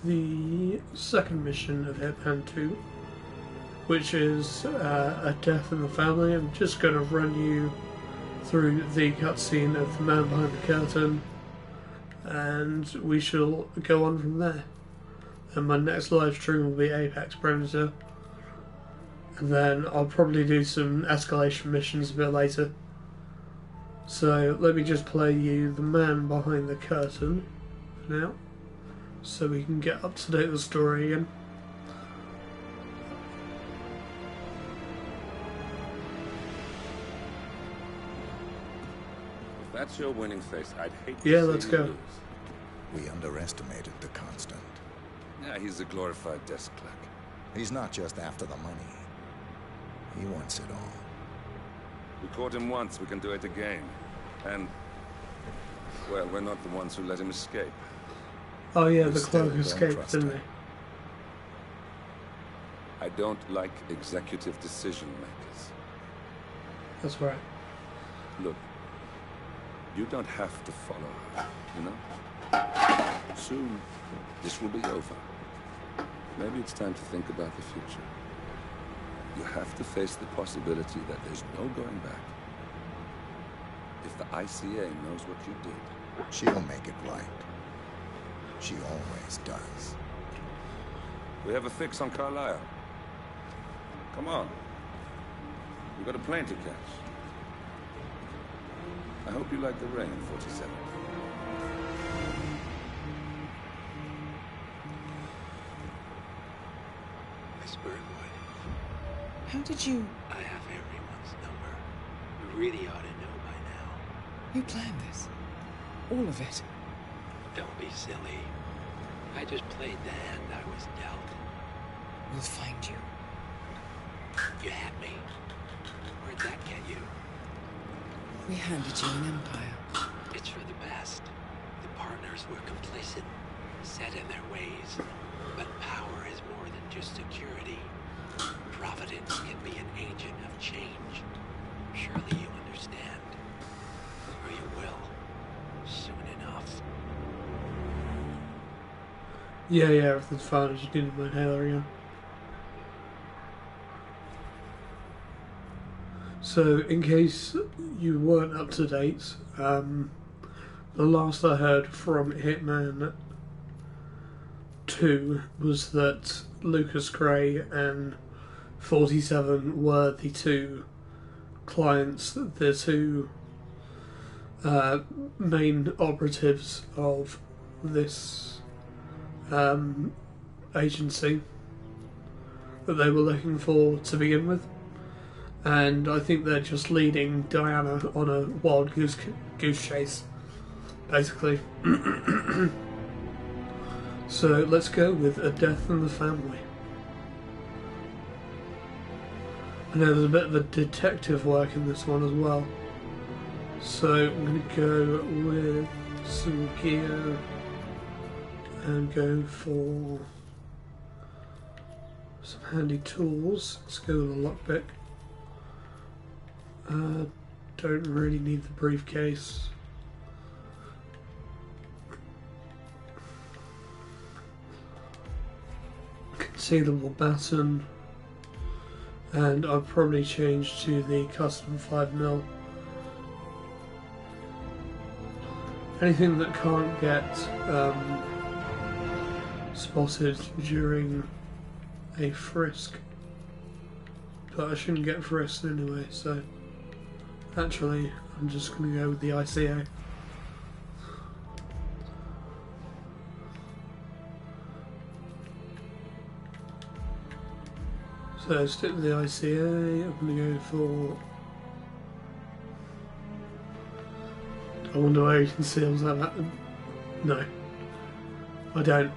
the second mission of Hitman 2, which is a death in the family. I'm just going to run you through the cutscene of the man behind the curtain, and we shall go on from there. And my next live stream will be Apex Predator, and then I'll probably do some escalation missions a bit later. So let me just play you the man behind the curtain for now, so we can get up to date with the story again. If that's your winning face, I'd hate to Yeah, see let's you go. lose. We underestimated the Constant. Yeah, he's a glorified desk clerk. He's not just after the money. He wants it all. We caught him once, we can do it again. And, well, we're not the ones who let him escape. Oh yeah, We the still clerk don't escaped, trust didn't him. he? I don't like executive decision makers. That's right. Look, you don't have to follow her, you know? Soon, this will be over. Maybe it's time to think about the future. You have to face the possibility that there's no going back. If the ICA knows what you did, She'll make it right. She always does. we have a fix on Carlisle. Come on. We've got a plane to catch. I hope you like the rain, 47. Miss Birdwood, How did you... I have everyone's number. You really ought to know by now. You planned this? All of it? Don't be silly. I just played the hand I was dealt. We'll find you. You had me. Where'd that get you? We handed you an empire. It's for the best. The partners were complacent, set in their ways. But power is more than just security. Providence can be an agent of change. Surely you understand. Or you will. Soon enough. Yeah, everything's fine. I just needed my inhaler again. So, in case you weren't up to date, the last I heard from Hitman 2 was that Lucas Gray and 47 were the two clients, the two main operatives of this agency that they were looking for to begin with. And I think they're just leading Diana on a wild goose chase, basically. So let's go with A Death in the Family. I know there's a bit of a detective work in this one as well. So I'm going to go with some gear and go for some handy tools. Let's go with a lockpick. Don't really need the briefcase. Concealable baton, and I'll probably change to the custom 5mm. Anything that can't get spotted during a frisk, but I shouldn't get frisked anyway, so actually I'm just going to go with the ICA. So stick with the ICA. I'm going to go for... I wonder where he conceals that. No, I don't.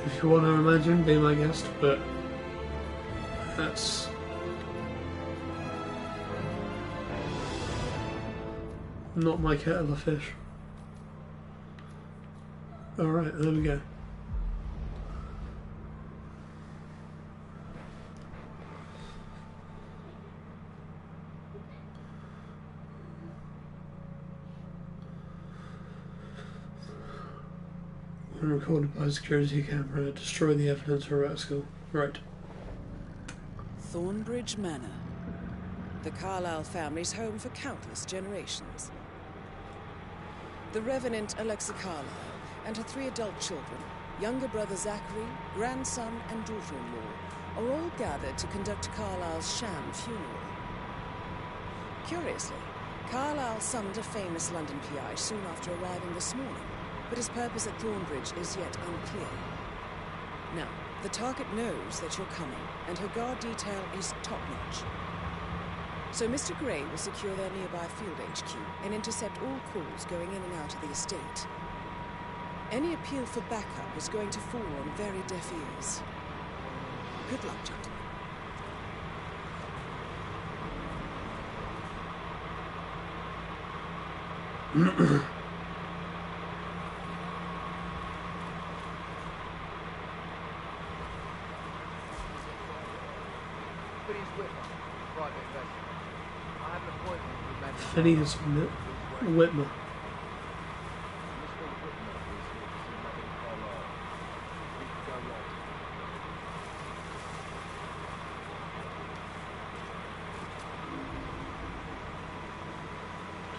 If you want to imagine, be my guest, but that's not my kettle of fish. Alright, there we go. and recorded by a security camera. Destroy the evidence or rascal. Right. Thornbridge Manor. The Carlyle family's home for countless generations. The Revenant Alexa Carlyle and her 3 adult children, younger brother Zachary, grandson and daughter-in-law, are all gathered to conduct Carlyle's sham funeral. Curiously, Carlyle summoned a famous London PI soon after arriving this morning, but his purpose at Thornbridge is yet unclear. Now, the target knows that you're coming, and her guard detail is top-notch. So Mr. Gray will secure their nearby field HQ and intercept all calls going in and out of the estate. Any appeal for backup is going to fall on very deaf ears. Good luck, gentlemen. Phineas Whitmer.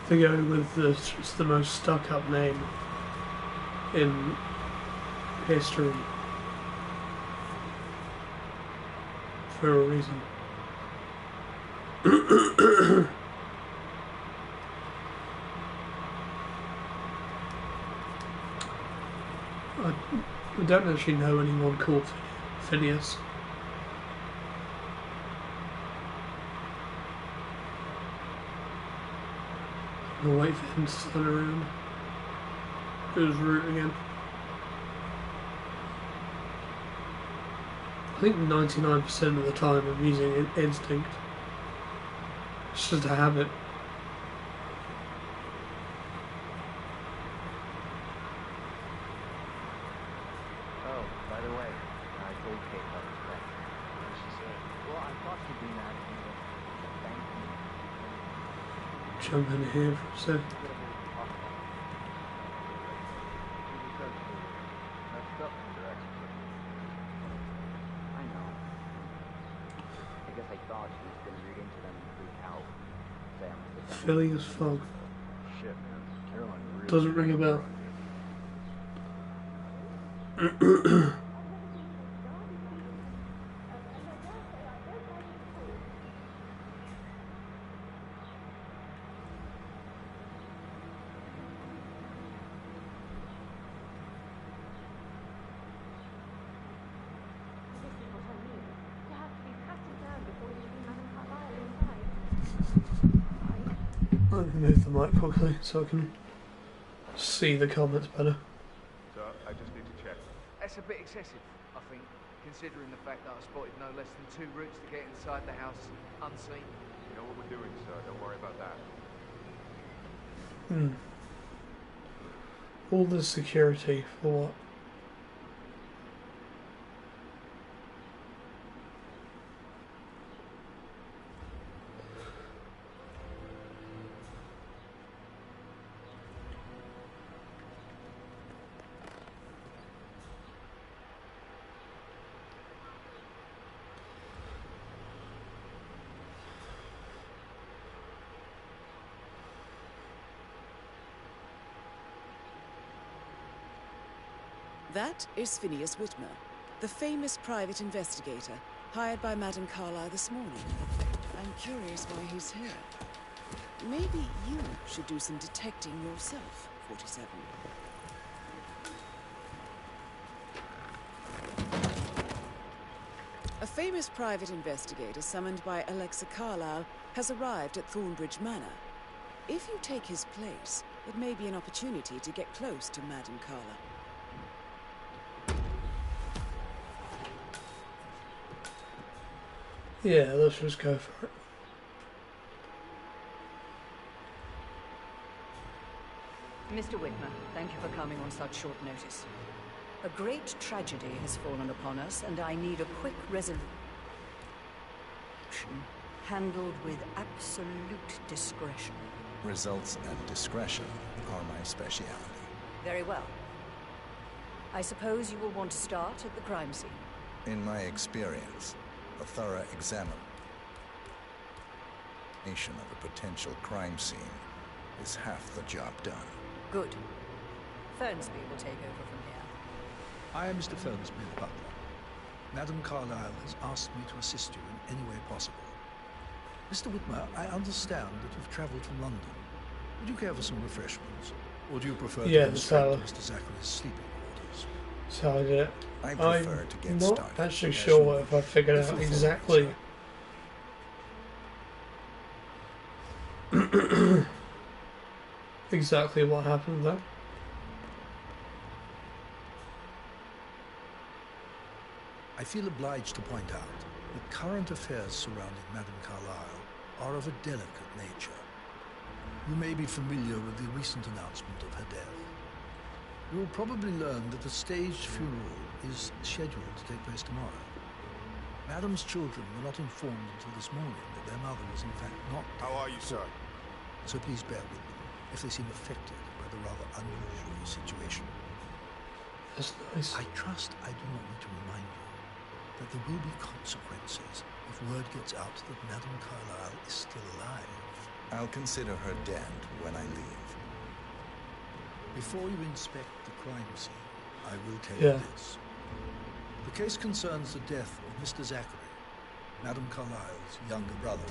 To go with just the most stuck-up name in history for a reason. I don't actually know anyone called Phineas. I'll wait for him to turn around. Do his route again. I think 99% of the time I'm using instinct. It's just a habit. Oh, by the way, I told Kate about this thing. And she said, well, I thought you'd be mad at me, but thank you. Jump in here for a sec. I know. I guess I thought she was going to read into them and freak out. Phileas Fogg. Shit, man. Caroline really Doesn't ring a bell. I can move the mic quickly so I can see the comments better. So, I just need to check. That's a bit excessive, I think, considering the fact that I spotted no less than 2 routes to get inside the house unseen. You know what we're doing, sir. Don't worry about that. All the security for what? That is Phineas Whitmer, the famous private investigator hired by Madame Carlyle this morning. I'm curious why he's here. Maybe you should do some detecting yourself, 47. A famous private investigator summoned by Alexa Carlyle has arrived at Thornbridge Manor. If you take his place, it may be an opportunity to get close to Madame Carlyle. Yeah, let's just go for it. Mr. Whitmer, thank you for coming on such short notice. A great tragedy has fallen upon us, and I need a quick resolution handled with absolute discretion. Results and discretion are my speciality. Very well. I suppose you will want to start at the crime scene. In my experience, a thorough examination of a potential crime scene is half the job done. Good. Fernsby will take over from here. I am Mr. Fernsby, the butler. Madame Carlyle has asked me to assist you in any way possible. Mr. Whitmer, I understand that you've travelled from London. Would you care for some refreshments? Or do you prefer to go straight to Mr. Zachary's sleeping quarters? So I did it. I prefer to get not started. actually sure if I figured out exactly exactly what happened there. I feel obliged to point out that current affairs surrounding Madame Carlyle are of a delicate nature. You may be familiar with the recent announcement of her death. You will probably learn that a staged funeral is scheduled to take place tomorrow. Madame's children were not informed until this morning that their mother was in fact not dead. How are you, sir? So please bear with them if they seem affected by the rather unusual situation. That's nice. I trust I do not need to remind you that there will be consequences if word gets out that Madame Carlyle is still alive. I'll consider her dead when I leave. Before you inspect the crime scene, I will tell you this. The case concerns the death of Mr. Zachary, Madame Carlyle's younger brother.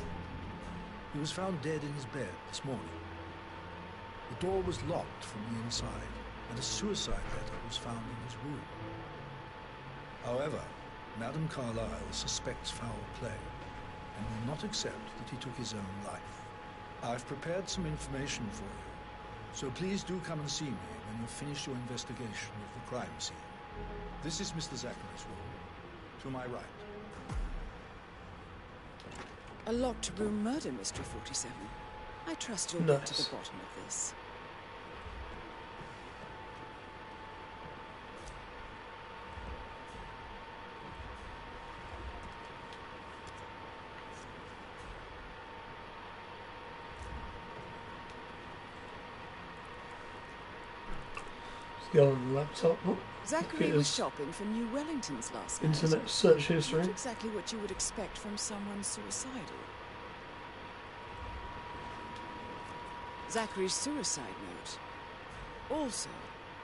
He was found dead in his bed this morning. The door was locked from the inside, and a suicide letter was found in his room. However, Madame Carlyle suspects foul play and will not accept that he took his own life. I've prepared some information for you, so please do come and see me when you've finished your investigation of the crime scene. This is Mr. Zachary's room, to my right. A locked room murder mystery, 47. I trust you'll get to the bottom of this. Go on the laptop. Oh, Zachary was shopping for New Wellingtons last night. Internet search history. Not exactly what you would expect from someone suicidal. Zachary's suicide note. Also,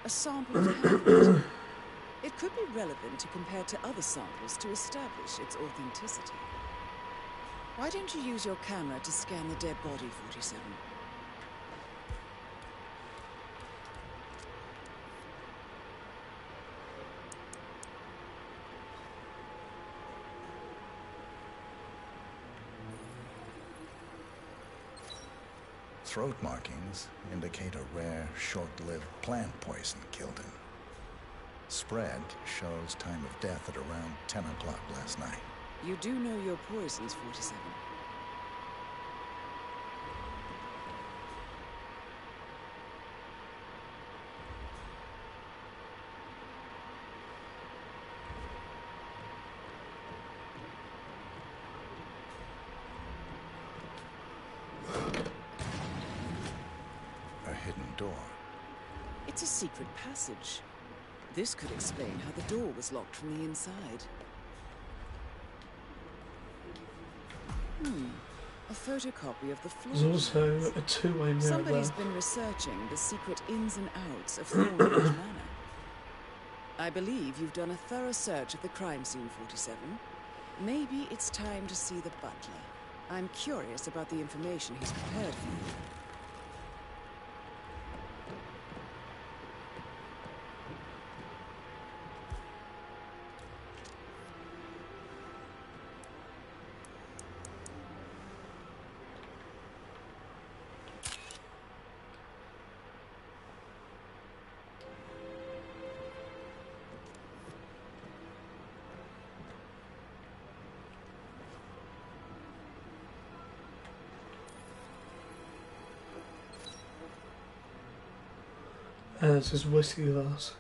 a sample of hand. It could be relevant to compare to other samples to establish its authenticity. Why don't you use your camera to scan the dead body, 47? Throat markings indicate a rare, short-lived plant poison killed him. Spread shows time of death at around 10 o'clock last night. You do know your poisons, 47. A hidden door. It's a secret passage. This could explain how the door was locked from the inside. A photocopy of the floor. There's also a two-way mirror. Somebody's been researching the secret ins and outs of Thornbridge Manor. I believe you've done a thorough search of the crime scene, 47. Maybe it's time to see the butler. I'm curious about the information he's prepared for you. And it's his whiskey glass.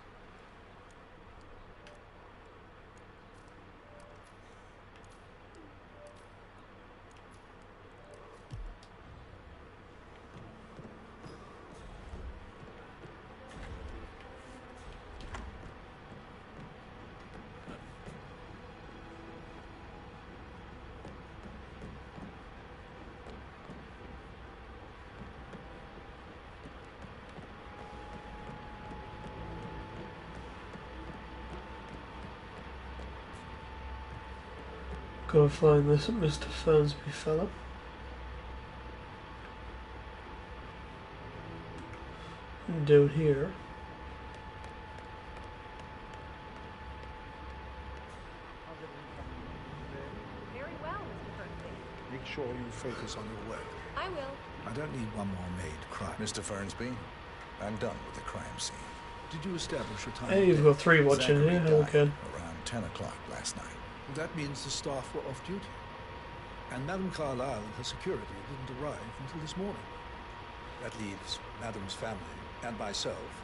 Gotta find this Mr. Fernsby fella. And down here. Very well, Mr. Fernsby. Make sure you focus on your work. I will. I don't need one more maid crime. Mr. Fernsby, I'm done with the crime scene. Did you establish a time? Hey, you've got 3 watching here. Okay. Around 10 o'clock last night. Well, that means the staff were off duty. And Madame Carlyle and her security didn't arrive until this morning. That leaves Madame's family and myself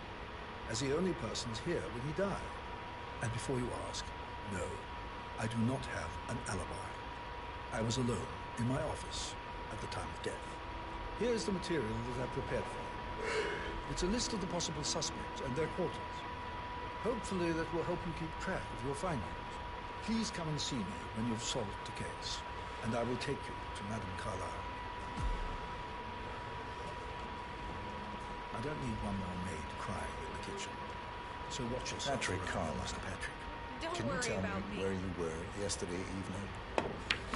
as the only persons here when he died. And before you ask, no, I do not have an alibi. I was alone in my office at the time of death. Here's the material that I've prepared for you. It's a list of the possible suspects and their quarters. Hopefully that will help you keep track of your findings. Please come and see me when you've solved the case, and I will take you to Madame Carlyle. I don't need one more maid crying in the kitchen. So watch yourself. Patrick Carlyle. Mr. Patrick. Don't Can you worry tell about me me. where you were yesterday evening?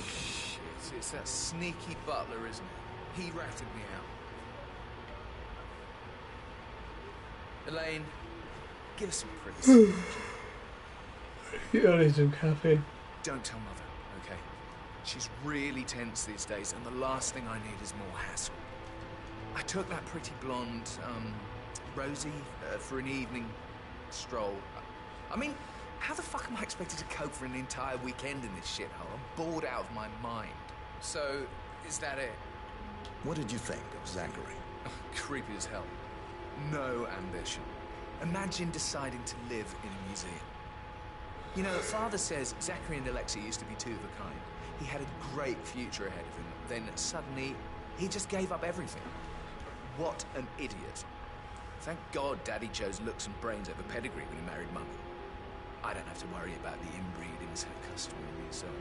Shit, it's that sneaky butler, isn't it? He ratted me out. Elaine, give us some privacy. You only some caffeine. Don't tell Mother, okay? She's really tense these days, and the last thing I need is more hassle. I took that pretty blonde, Rosie, for an evening stroll. I mean, how the fuck am I expected to cope for an entire weekend in this shithole? I'm bored out of my mind. So, is that it? What did you think of Zachary? Creepy as hell. No ambition. Imagine deciding to live in a museum. You know, Father says Zachary and Alexia used to be two of a kind. He had a great future ahead of him. Then suddenly, he just gave up everything. What an idiot. Thank God Daddy chose looks and brains over pedigree when he married Mummy. I don't have to worry about the inbreeding as her customary circles.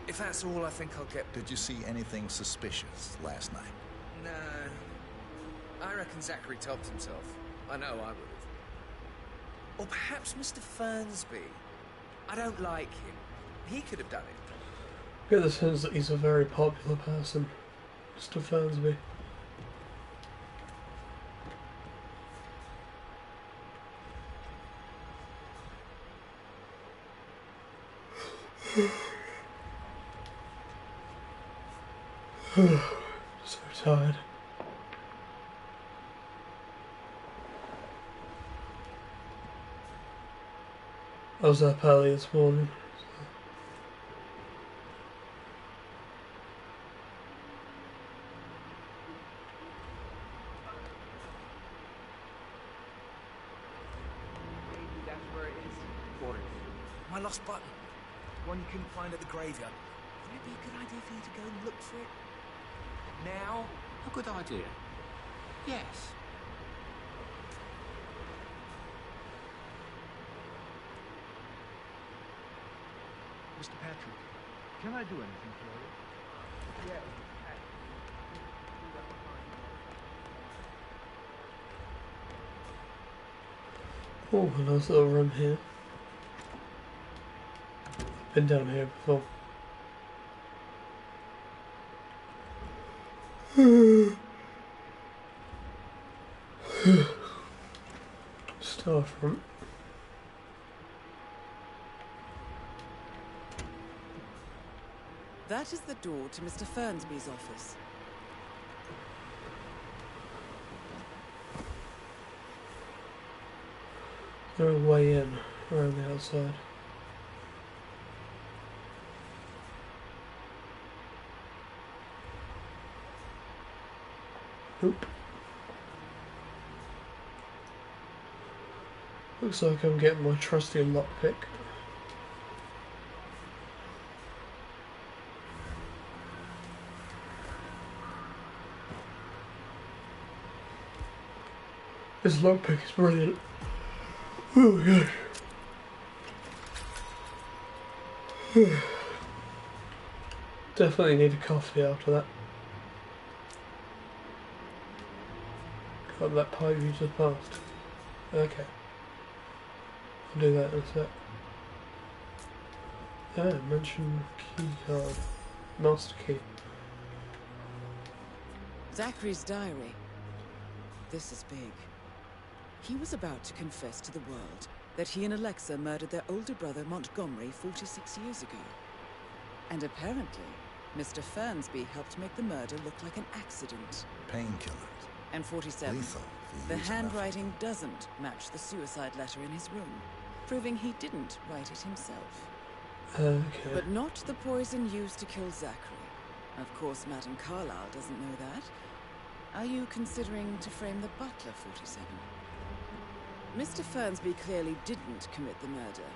If that's all, I think I'll get... Did you see anything suspicious last night? No. I reckon Zachary topped himself. I know I would have. Or perhaps Mr. Fernsby. I don't like him. He could have done it. I get the sense that he's a very popular person, Mr. Fernsby. So tired. I was up early this morning. Maybe that's where it is. What is? My lost button. The one you couldn't find at the graveyard. Would it be a good idea for you to go and look for it? Now? A good idea. Yes. Mr. Patrick, can I do anything for you? Yeah. Oh, a nice little room here. Been down here before. Storefront. That is the door to Mr. Fernsby's office. They're a way in, around the outside. Oop. Looks like I'm getting my trusty lockpick. This lockpick is brilliant. Oh gosh. Definitely need a coffee after that. Got that pipe you just passed. Okay. I'll do that in a sec. Mention key card. Master key. Zachary's diary. This is big. He was about to confess to the world that he and Alexa murdered their older brother Montgomery 46 years ago. And apparently, Mr. Fernsby helped make the murder look like an accident. Painkillers. And 47. Lethal. The handwriting doesn't match the suicide letter in his room, proving he didn't write it himself. Okay. But not the poison used to kill Zachary. Of course, Madame Carlyle doesn't know that. Are you considering to frame the butler, 47? Mr. Fernsby clearly didn't commit the murder,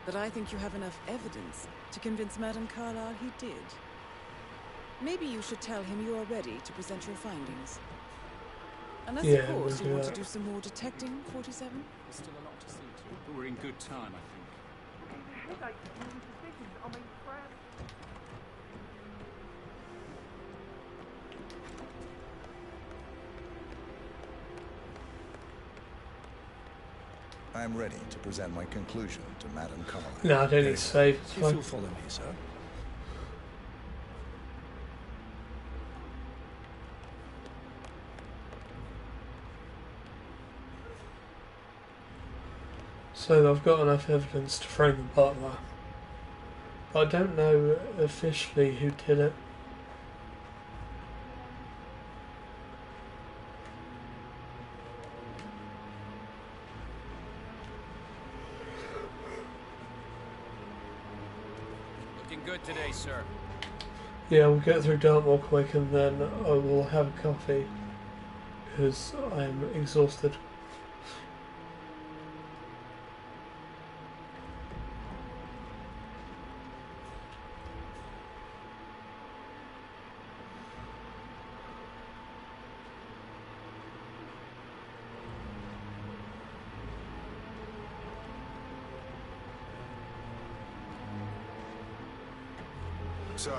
but I think you have enough evidence to convince Madame Carlyle he did. Maybe you should tell him you are ready to present your findings. Unless, of course, you want to do some more detecting, 47? There's still a lot to see to, but we're in good time, I think. Headaches and decisions. I mean, Fran. I'm ready to present my conclusion to Madame Carlyle. No, I don't need to save. It's If fine. you'll follow me, sir. So I've got enough evidence to frame the butler. But I don't know officially who did it. Looking good today, sir. Yeah, we'll get through Dartmoor quick and then I will have a coffee because I'm exhausted. Sir.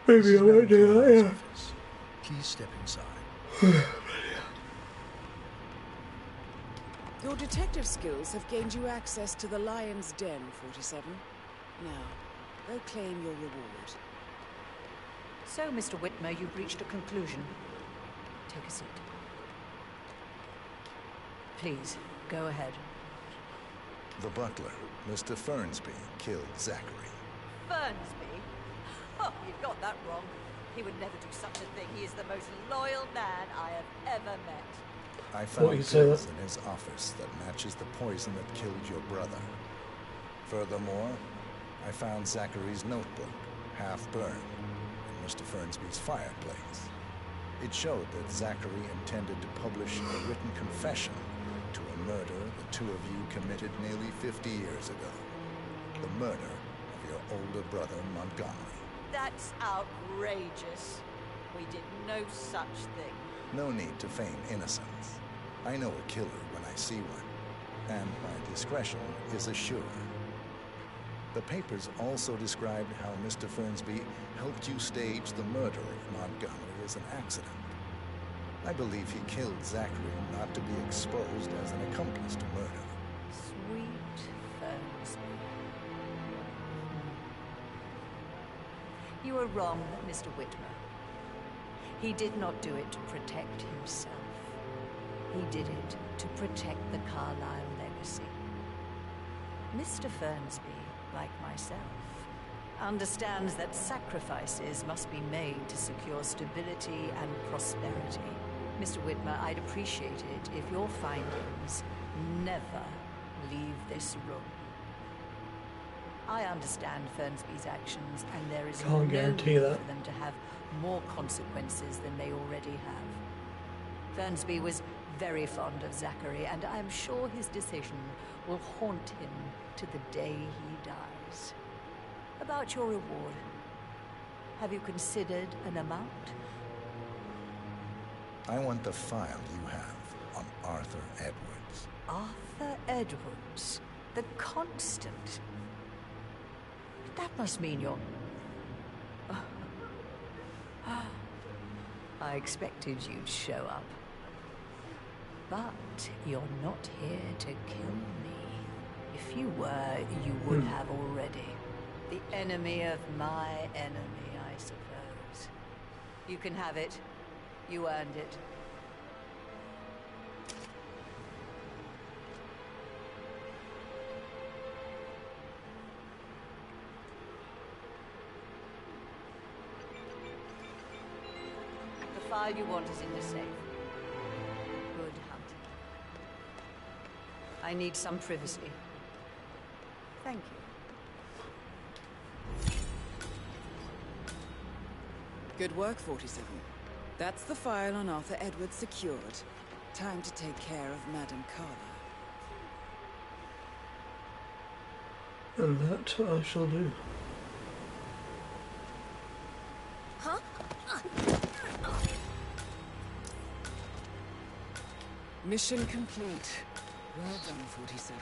Maybe I won't do that, yeah. Please step inside. Your detective skills have gained you access to the Lion's Den, 47. Now, go claim your reward. So, Mr. Whitmer, you've reached a conclusion. Take a seat. Please, go ahead. The butler, Mr. Fernsby, killed Zachary. Fernsby? Oh, you've got that wrong. He would never do such a thing. He is the most loyal man I have ever met. I found pills in his office that matches the poison that killed your brother. Furthermore, I found Zachary's notebook, half burned, in Mr. Fernsby's fireplace. It showed that Zachary intended to publish a written confession to a murder the two of you committed nearly 50 years ago. The murder of your older brother, Montgomery. That's outrageous. We did no such thing. No need to feign innocence. I know a killer when I see one, and my discretion is assured. The papers also described how Mr. Fernsby helped you stage the murder of Montgomery as an accident. I believe he killed Zachary not to be exposed as an accomplice to murder. Sweet Fernsby. You are wrong, Mr. Whitmer. He did not do it to protect himself. He did it to protect the Carlyle legacy. Mr. Fernsby, like myself, understands that sacrifices must be made to secure stability and prosperity. Mr. Whitmer, I'd appreciate it if your findings never leave this room. I understand Fernsby's actions, and there is no need for them to have more consequences than they already have. Fernsby was very fond of Zachary, and I am sure his decision will haunt him to the day he dies. About your reward, have you considered an amount? I want the file you have on Arthur Edwards. Arthur Edwards, the Constant. That must mean you're I expected you'd show up. But you're not here to kill me. If you were, you would have already. The enemy of my enemy, I suppose. You can have it. You earned it. The file you want is in the safe. Good hunting. I need some privacy. Thank you. Good work, 47. That's the file on Arthur Edwards secured. Time to take care of Madame Carla. And that I shall do. Huh? Mission complete. Well done, 47.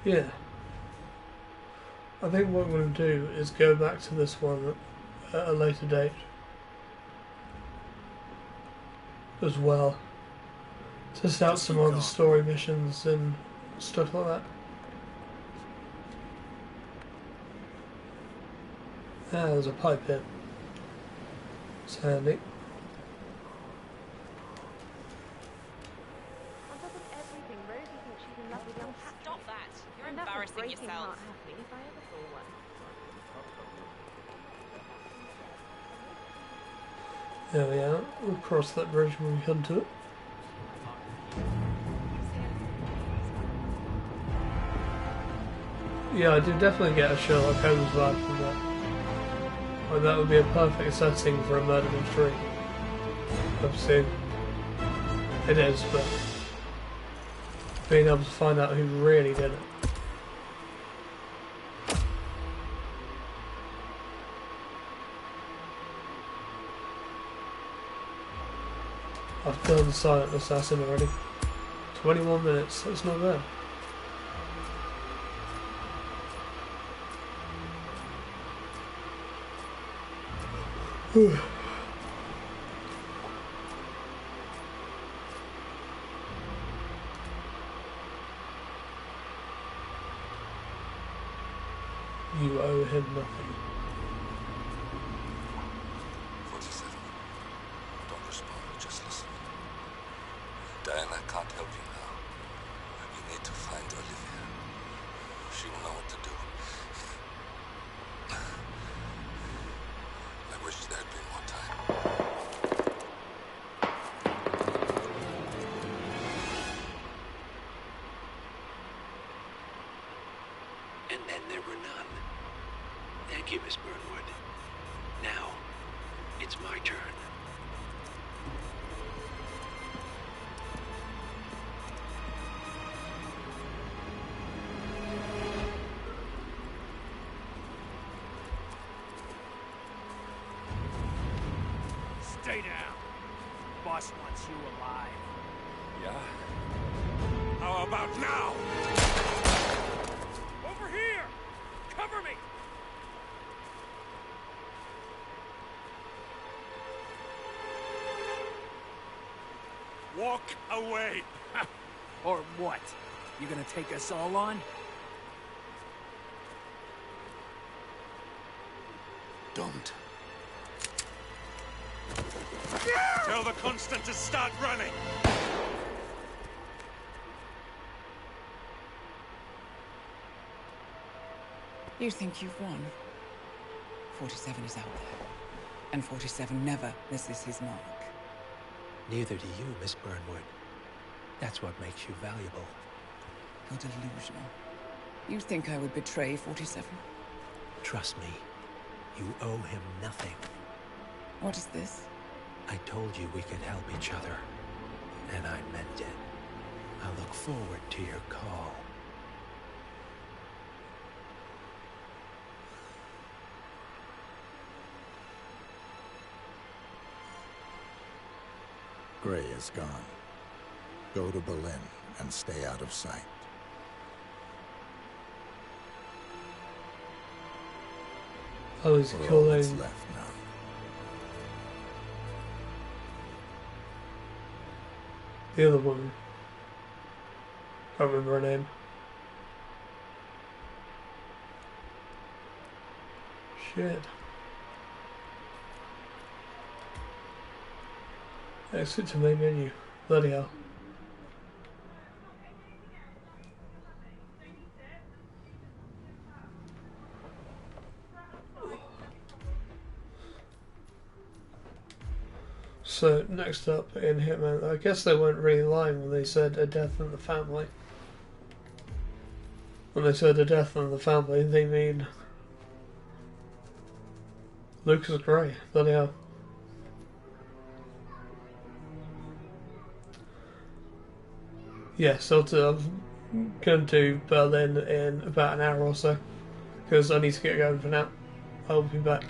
Yeah. I think what I'm going to do is go back to this one at a later date as well. Test out some other story missions and stuff like that. Ah, there's a pipe here. It's handy. Stop that. You're embarrassing yourself. There we are. We'll cross that bridge when we come to it. Yeah, I do definitely get a Sherlock Holmes vibe from that. Like, that would be a perfect setting for a murder mystery. Obviously, it is, but being able to find out who really did it. I've done Silent Assassin already. 21 minutes, that's not bad. You owe him nothing. 47. Don't respond, just listen. Diana can't help you now. You need to find Olivia. She will know what to do. I wish there had been more time. And then there were none. Thank you, Miss Burnwood. Now, it's my turn. Stay down. Boss wants you alive. Yeah? How about now? Over here! Cover me! Walk away! Or what? You gonna take us all on? Don't. Tell the Constant to start running! You think you've won? 47 is out there. And 47 never misses his mark. Neither do you, Miss Burnwood. That's what makes you valuable. You're delusional. You think I would betray 47? Trust me, you owe him nothing. What is this? I told you we could help each other, and I meant it. I look forward to your call. Gray is gone. Go to Berlin and stay out of sight. Oh, he's For all that's killing. left now. The other woman. Can't remember her name. Shit. Exit to main menu. Bloody hell. So, next up in Hitman, I guess they weren't really lying when they said a death in the family. When they said a death in the family, they mean Lucas Gray. Bloody hell. Yeah, so I'm going to Berlin in about an hour or so, because I need to get going for now. I'll be back.